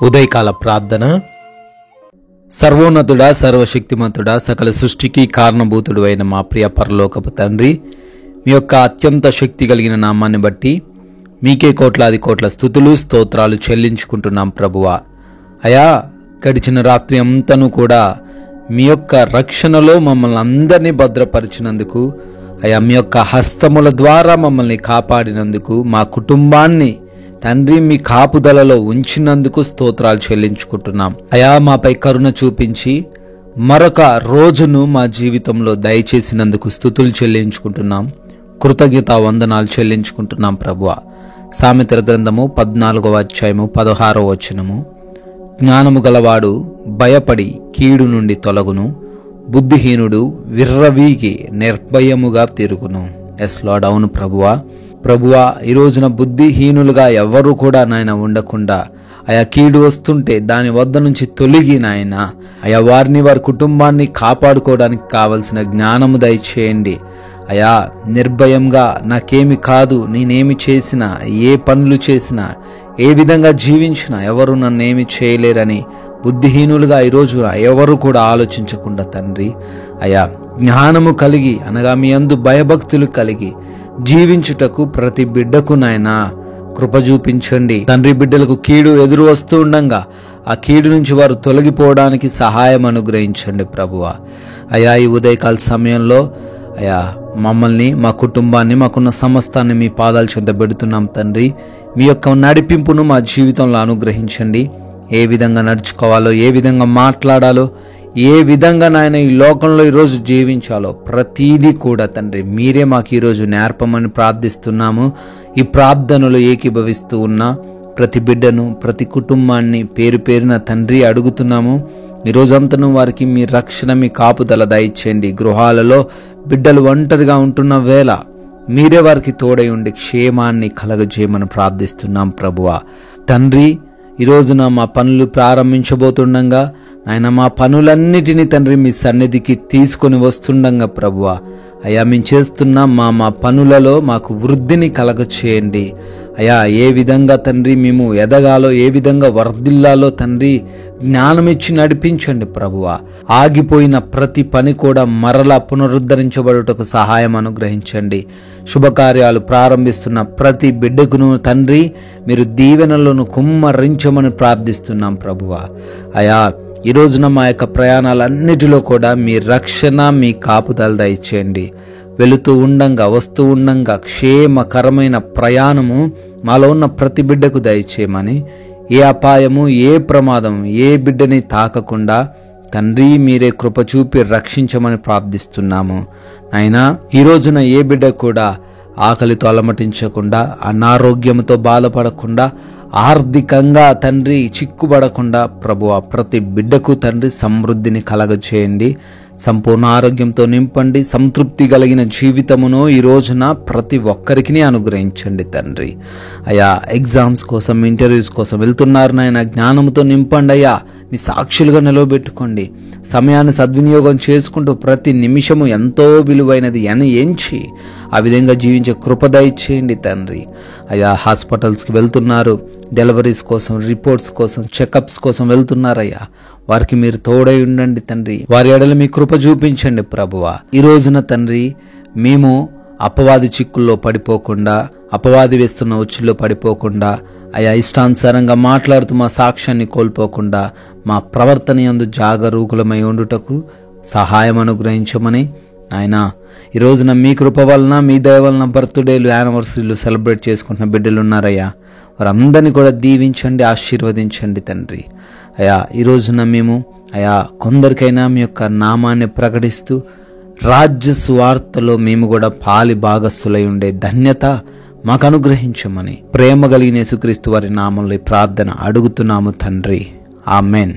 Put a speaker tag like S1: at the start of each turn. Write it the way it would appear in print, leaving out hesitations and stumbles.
S1: ఉదయకాల ప్రార్థన. సర్వోన్నతుడా, సర్వశక్తిమంతుడా, సకల సృష్టికి కారణభూతుడు అయిన మా ప్రియ పరలోకపు తండ్రి, మీ యొక్క అత్యంత శక్తి కలిగిన నామాన్ని బట్టి మీకే కోట్లాది కోట్ల స్తుతులు స్తోత్రాలు చెల్లించుకుంటున్నాం ప్రభువా. అయా, గడిచిన రాత్రి అంతను కూడా మీ యొక్క రక్షణలో మమ్మల్ని అందరినీ భద్రపరిచినందుకు, అయా మీ యొక్క హస్తముల ద్వారా మమ్మల్ని కాపాడినందుకు, మా కుటుంబాన్ని తండ్రి మీ కాపుదలలో ఉంచినందుకు స్తోత్రాలు చెల్లించుకుంటున్నాం. అయా, మాపై కరుణ చూపించి మరొక రోజును మా జీవితంలో దయచేసినందుకు స్తుతులు చెల్లించుకుంటున్నాం. కృతజ్ఞతా వందనాలు చెల్లించుకుంటున్నాం ప్రభువా. సామెతల గ్రంథము 14వ అధ్యాయము 16వ వచనము, జ్ఞానము గలవాడు భయపడి కీడు నుండి తొలగును, బుద్ధిహీనుడు విర్రవీగి నిర్భయముగా తిరుగును. ఎస్ లార్డ్, అవును ప్రభువా, ఈ రోజున బుద్ధిహీనులుగా ఎవరు కూడా నాయన ఉండకుండా, ఆయా కీడు వస్తుంటే దాని వద్ద నుంచి తొలగి నాయన ఆయా వారిని వారి కుటుంబాన్ని కాపాడుకోవడానికి కావలసిన జ్ఞానము దయచేయండి. అయా, నిర్భయంగా నాకేమి కాదు, నేనేమి చేసినా, ఏ పనులు చేసినా, ఏ విధంగా జీవించినా ఎవరు నన్నేమి చేయలేరని బుద్ధిహీనులుగా ఈరోజు ఎవరు కూడా ఆలోచించకుండా తండ్రి, అయా జ్ఞానము కలిగి అనగా మీ యందు భయభక్తులు కలిగి జీవించుటకు ప్రతి బిడ్డకు నాయనా కృప చూపించండి. తండ్రి, బిడ్డలకు కీడు ఎదురు వస్తూ ఉండంగా ఆ కీడు నుంచి వారు తొలగిపోవడానికి సహాయం అనుగ్రహించండి ప్రభువా. అయా, ఈ ఉదయకాల సమయంలో అయా మమ్మల్ని, మా కుటుంబాన్ని, మాకున్న సమస్తాన్ని మీ పాదాల చెంత పెడుతున్నాం తండ్రి. మీ యొక్క నడిపింపును మా జీవితంలో అనుగ్రహించండి. ఏ విధంగా నడుచుకోవాలో, ఏ విధంగా మాట్లాడాలో, ఏ విధంగా నాయన ఈ లోకంలో ఈరోజు జీవించాలో ప్రతీదీ కూడా తండ్రి మీరే మాకు ఈరోజు నేర్పమని ప్రార్థిస్తున్నాము. ఈ ప్రార్థనలో ఏకీభవిస్తూ ఉన్న ప్రతి బిడ్డను, ప్రతి కుటుంబాన్ని పేరు పేరున తండ్రి అడుగుతున్నాము. ఈరోజంతను వారికి మీ రక్షణ, మీ కాపుదల దయచేయండి. గృహాలలో బిడ్డలు ఒంటరిగా ఉంటున్న వేళ మీరే వారికి తోడై ఉండి క్షేమాన్ని కలగజేయమని ప్రార్థిస్తున్నాం ప్రభువా. తండ్రి, ఈరోజున మా పనులు ప్రారంభించబోతుండగా ఆయన మా పనులన్నిటినీ తండ్రి మీ సన్నిధికి తీసుకొని వస్తుండగా ప్రభువా, అయా మేము చేస్తున్న మా పనులలో మాకు వృద్ధిని కలగచేయండి. అయా, ఏ విధంగా తండ్రి మేము ఎదగాలో, ఏ విధంగా వర్ధిల్లాలో తండ్రి జ్ఞానం ఇచ్చి నడిపించండి ప్రభువా. ఆగిపోయిన ప్రతి పని కూడా మరలా పునరుద్ధరించబడుటకు సహాయం అనుగ్రహించండి. శుభకార్యాలు ప్రారంభిస్తున్న ప్రతి బిడ్డకును తండ్రి మీరు దీవెనలను కుమ్మరించమని ప్రార్థిస్తున్నాం ప్రభువా. అయా, ఈ రోజున మా యొక్క ప్రయాణాలన్నిటిలో కూడా మీ రక్షణ, మీ కాపుదల దయచేయండి. వెళుతూ ఉండంగా, వస్తూ ఉండంగా క్షేమకరమైన ప్రయాణము మాలో ఉన్న ప్రతి బిడ్డకు దయచేయమని, ఏ అపాయము, ఏ ప్రమాదం ఏ బిడ్డని తాకకుండా తండ్రి మీరే కృప చూపి రక్షించమని ప్రార్థిస్తున్నాము. అయినా ఈ రోజున ఏ బిడ్డ కూడా ఆకలితో అలమటించకుండా, అనారోగ్యంతో బాధపడకుండా, ఆర్థికంగా తండ్రి చిక్కుబడకుండా ప్రభువా ప్రతి బిడ్డకు తండ్రి సమృద్ధిని కలగచేయండి. సంపూర్ణ ఆరోగ్యంతో నింపండి. సంతృప్తి కలిగిన జీవితమును ఈ రోజున ప్రతి ఒక్కరికి అనుగ్రహించండి తండ్రి. అయా, ఎగ్జామ్స్ కోసం, ఇంటర్వ్యూస్ కోసం వెళ్తున్నారు నాయన, జ్ఞానంతో నింపండి. అయ్యా, మీ సాక్షులుగా నిలవబెట్టుకోండి. సమయాన్ని సద్వినియోగం చేసుకుంటూ ప్రతి నిమిషము ఎంతో విలువైనది అని ఎంచి ఆ విధంగా జీవించే కృప దయచేయండి తండ్రి. అయ్యా, హాస్పిటల్స్కి వెళ్తున్నారు, డెలివరీస్ కోసం, రిపోర్ట్స్ కోసం, చెకప్స్ కోసం వెళ్తున్నారయ్యా, వారికి మీరు తోడై ఉండండి తండ్రి. వారి ఎడల మీ కృప చూపించండి ప్రభువా. ఈ రోజున తండ్రి మేము అపవాది చిక్కుల్లో పడిపోకుండా, అపవాది వేస్తున్న ఉచ్చుల్లో పడిపోకుండా, అయా ఇష్టానుసారంగా మాట్లాడుతూ మా సాక్ష్యాన్ని కోల్పోకుండా, మా ప్రవర్తన యందు జాగరూకులమై ఉండుటకు సహాయం అనుగ్రహించమని ఆయన ఈ రోజున మీ కృప వలన, మీ దయ వలన బర్త్డేలు, యానివర్సరీలు సెలబ్రేట్ చేసుకుంటున్న బిడ్డలు ఉన్నారయ్యా, వారందరినీ కూడా దీవించండి, ఆశీర్వదించండి తండ్రి. అయా, ఈ రోజున మేము అయా కొందరికైనా మీ యొక్క నామాన్ని ప్రకటిస్తూ రాజ్య సువార్తలో మేము కూడా పాలి భాగస్థులై ఉండే ధన్యత మాకు అనుగ్రహించమని ప్రేమ కలిగిన యేసుక్రీస్తు వారి నామంలో ప్రార్థన అడుగుతున్నాము తండ్రి. ఆమెన్.